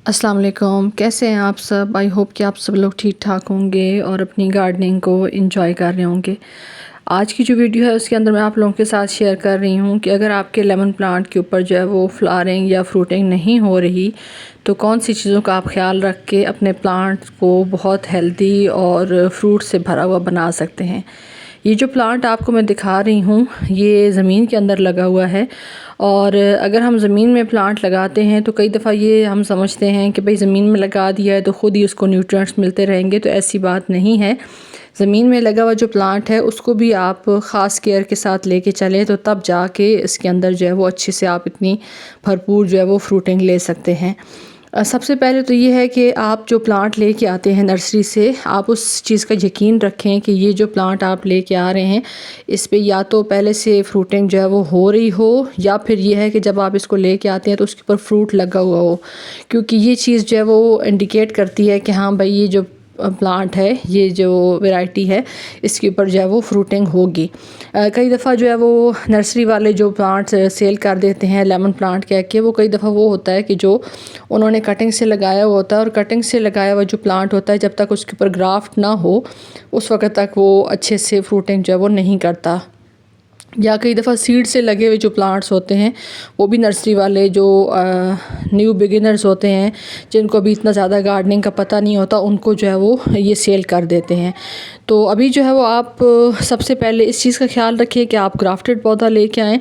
अस्सलाम वालेकुम, कैसे हैं आप सब। आई होप कि आप सब लोग ठीक ठाक होंगे और अपनी गार्डनिंग को एंजॉय कर रहे होंगे। आज की जो वीडियो है उसके अंदर मैं आप लोगों के साथ शेयर कर रही हूँ कि अगर आपके लेमन प्लांट के ऊपर जो है वो फ्लावरिंग या फ्रूटिंग नहीं हो रही तो कौन सी चीज़ों का आप ख्याल रख के अपने प्लांट को बहुत हेल्दी और फ्रूट से भरा हुआ बना सकते हैं। ये जो प्लांट आपको मैं दिखा रही हूँ ये ज़मीन के अंदर लगा हुआ है और अगर हम ज़मीन में प्लांट लगाते हैं तो कई दफ़ा ये हम समझते हैं कि भाई ज़मीन में लगा दिया है तो ख़ुद ही उसको न्यूट्रिएंट्स मिलते रहेंगे, तो ऐसी बात नहीं है। ज़मीन में लगा हुआ जो प्लांट है उसको भी आप ख़ास केयर के साथ लेके चलें तो तब जाके इसके अंदर जो है वो अच्छे से आप इतनी भरपूर जो है वो फ्रूटिंग ले सकते हैं। सबसे पहले तो ये है कि आप जो प्लांट लेके आते हैं नर्सरी से, आप उस चीज़ का यकीन रखें कि ये जो प्लांट आप लेके आ रहे हैं इस पे या तो पहले से फ्रूटिंग जो है वो हो रही हो या फिर ये है कि जब आप इसको लेके आते हैं तो उसके ऊपर फ्रूट लगा हुआ हो, क्योंकि ये चीज़ जो है वो इंडिकेट करती है कि हाँ भाई ये जो प्लांट है, ये जो वैरायटी है इसके ऊपर जो है वो फ्रूटिंग होगी। कई दफ़ा जो है वो नर्सरी वाले जो प्लांट्स सेल कर देते हैं लेमन प्लांट कह के, वो कई दफ़ा वो होता है कि जो उन्होंने कटिंग से लगाया हुआ होता है और कटिंग से लगाया हुआ जो प्लांट होता है जब तक उसके ऊपर ग्राफ्ट ना हो उस वक्त तक वो अच्छे से फ्रूटिंग जो है वो नहीं करता। या कई दफ़ा सीड से लगे हुए जो प्लांट्स होते हैं वो भी नर्सरी वाले जो न्यू बिगिनर्स होते हैं जिनको अभी इतना ज़्यादा गार्डनिंग का पता नहीं होता उनको जो है वो ये सेल कर देते हैं। तो अभी जो है वो आप सबसे पहले इस चीज़ का ख्याल रखिए कि आप ग्राफ्टेड पौधा लेके आएँ।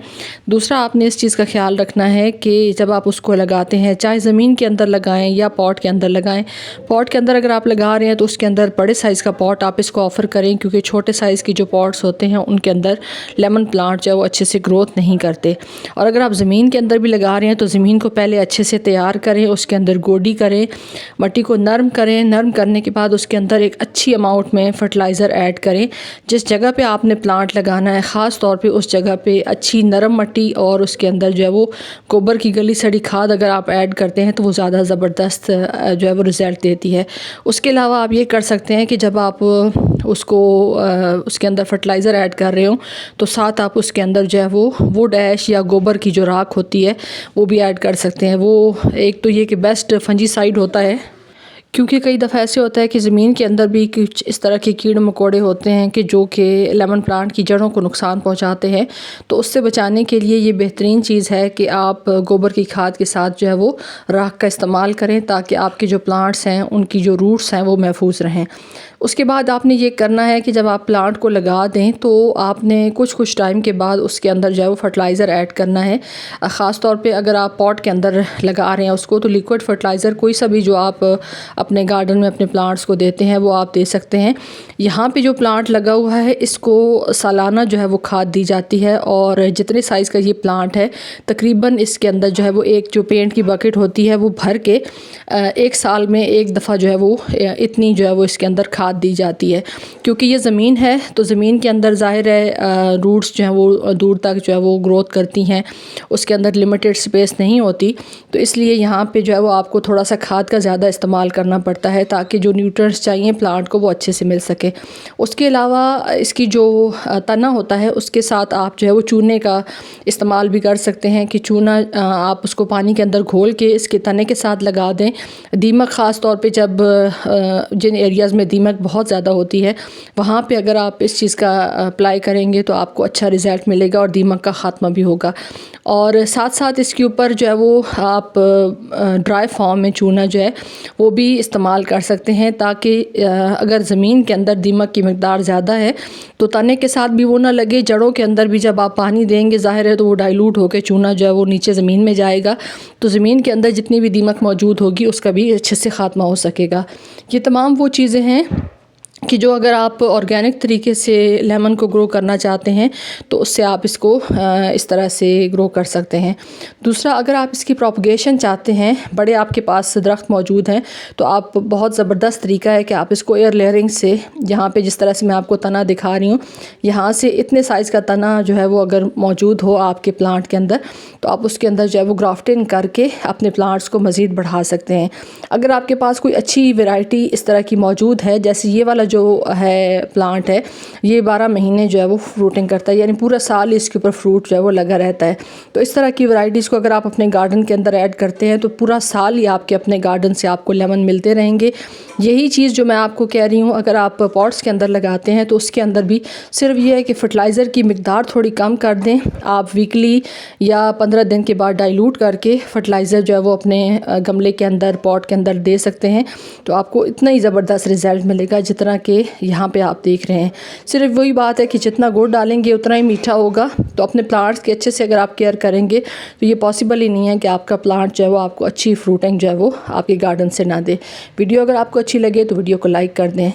दूसरा आपने इस चीज़ का ख्याल रखना है कि जब आप उसको लगाते हैं चाहे ज़मीन के अंदर लगाएं या पॉट के अंदर लगाएं। पॉट के अंदर अगर आप लगा रहे हैं तो उसके अंदर बड़े साइज़ का पॉट आप इसको ऑफ़र करें, क्योंकि छोटे साइज़ की जो पॉट्स होते हैं उनके अंदर लेमन प्लांट जो है वो अच्छे से ग्रोथ नहीं करते। और अगर आप ज़मीन के अंदर भी लगा रहे हैं तो ज़मीन को पहले अच्छे से तैयार करें, उसके अंदर गोडी करें, मट्टी को नरम करें। नरम करने के बाद उसके अंदर एक अच्छी अमाउंट में फर्टिलाइज़र ऐड करें। जिस जगह पे आपने प्लांट लगाना है ख़ास तौर पे उस जगह पे अच्छी नरम मट्टी और उसके अंदर जो है वो गोबर की गली सड़ी खाद अगर आप ऐड करते हैं तो वो ज़्यादा ज़बरदस्त जो है वो रिज़ल्ट देती है। उसके अलावा आप ये कर सकते हैं कि जब आप उसको उसके अंदर फर्टिलाइज़र ऐड कर रहे हो तो साथ आप उसके अंदर जो है वो वुड ऐश या गोबर की जो राख होती है वो भी ऐड कर सकते हैं। वो एक तो ये कि बेस्ट फंजीसाइड होता है, क्योंकि कई दफ़ा ऐसे होता है कि ज़मीन के अंदर भी कुछ इस तरह के कीड़े मकोड़े होते हैं कि जो कि लेमन प्लांट की जड़ों को नुकसान पहुंचाते हैं। तो उससे बचाने के लिए ये बेहतरीन चीज़ है कि आप गोबर की खाद के साथ जो है वो राख का इस्तेमाल करें ताकि आपके जो प्लांट्स हैं उनकी जो रूट्स हैं वो महफूज रहें। उसके बाद आपने ये करना है कि जब आप प्लांट को लगा दें तो आपने कुछ टाइम के बाद उसके अंदर जो है वो फर्टिलाइज़र ऐड करना है। ख़ास तौर पे अगर आप पॉट के अंदर लगा रहे हैं उसको तो लिक्विड फर्टिलाइज़र कोई सा भी जो आप अपने गार्डन में अपने प्लांट्स को देते हैं वो आप दे सकते हैं। यहाँ पे जो प्लांट लगा हुआ है इसको सालाना जो है वो खाद दी जाती है और जितने साइज़ का ये प्लांट है तकरीबन इसके अंदर जो है वो एक जो पेंट की बकेट होती है वो भर के एक साल में एक दफ़ा जो है वो इतनी जो है वो इसके अंदर खाद दी जाती है। क्योंकि ये ज़मीन है तो ज़मीन के अंदर ज़ाहिर है रूट्स जो हैं वो दूर तक जो है वो ग्रोथ करती हैं, उसके अंदर लिमिटेड स्पेस नहीं होती, तो इसलिए यहाँ पे जो है वो आपको थोड़ा सा खाद का ज़्यादा इस्तेमाल करना पड़ता है ताकि जो न्यूट्रिएंट्स चाहिए प्लांट को वो अच्छे से मिल सके। उसके अलावा इसकी जो तना होता है उसके साथ आप जो है वो चूने का इस्तेमाल भी कर सकते हैं कि चूना आप उसको पानी के अंदर घोल के इसके तने के साथ लगा दें। दीमक ख़ास तौर पे जब जिन एरियाज़ में दीमक बहुत ज़्यादा होती है वहाँ पे अगर आप इस चीज़ का अप्लाई करेंगे तो आपको अच्छा रिज़ल्ट मिलेगा और दीमक का ख़ात्मा भी होगा। और साथ साथ इसके ऊपर जो है वो आप ड्राई फॉर्म में चूना जो है वो भी इस्तेमाल कर सकते हैं ताकि अगर ज़मीन के अंदर दीमक की मकदार ज़्यादा है तो तने के साथ भी वो ना लगे, जड़ों के अंदर भी जब आप पानी देंगे ज़ाहिर है तो वो डाइल्यूट होकर चूना जो है वो नीचे ज़मीन में जाएगा, तो ज़मीन के अंदर जितनी भी दीमक मौजूद होगी उसका भी अच्छे से ख़ात्मा हो सकेगा। ये तमाम वो चीज़ें हैं कि जो अगर आप ऑर्गेनिक तरीके से लेमन को ग्रो करना चाहते हैं तो उससे आप इसको इस तरह से ग्रो कर सकते हैं। दूसरा, अगर आप इसकी प्रोपगेशन चाहते हैं, बड़े आपके पास दरख्त मौजूद हैं तो आप बहुत ज़बरदस्त तरीका है कि आप इसको एयर लेयरिंग से, यहाँ पे जिस तरह से मैं आपको तना दिखा रही हूँ, यहाँ से इतने साइज़ का तना जो है वो अगर मौजूद हो आपके प्लांट के अंदर तो आप उसके अंदर जो है वो ग्राफ्टिंग करके अपने प्लांट्स को मज़ीद बढ़ा सकते हैं। अगर आपके पास कोई अच्छी वैरायटी इस तरह की मौजूद है, जैसे ये वाला जो है प्लांट है ये 12 महीने जो है वो फ्रूटिंग करता है, यानी पूरा साल इसके ऊपर फ्रूट जो है वो लगा रहता है। तो इस तरह की वैरायटीज़ को अगर आप अपने गार्डन के अंदर ऐड करते हैं तो पूरा साल ही आपके अपने गार्डन से आपको लेमन मिलते रहेंगे। यही चीज़ जो मैं आपको कह रही हूँ, अगर आप पॉट्स के अंदर लगाते हैं तो उसके अंदर भी सिर्फ ये है कि फर्टिलाइज़र की मिकदार थोड़ी कम कर दें। आप वीकली या 15 दिन के बाद डाइल्यूट करके फर्टिलाइज़र जो है वो अपने गमले के अंदर, पॉट के अंदर दे सकते हैं। तो आपको इतना ही ज़बरदस्त रिज़ल्ट मिलेगा जितना कि यहाँ पे आप देख रहे हैं। सिर्फ वही बात है कि जितना गुड़ डालेंगे उतना ही मीठा होगा। तो अपने प्लांट्स की अच्छे से अगर आप केयर करेंगे तो ये पॉसिबल ही नहीं है कि आपका प्लांट जो है वो आपको अच्छी फ्रूटिंग जो है वो आपके गार्डन से ना दे। वीडियो अगर आपको अच्छी लगे तो वीडियो को लाइक कर दें।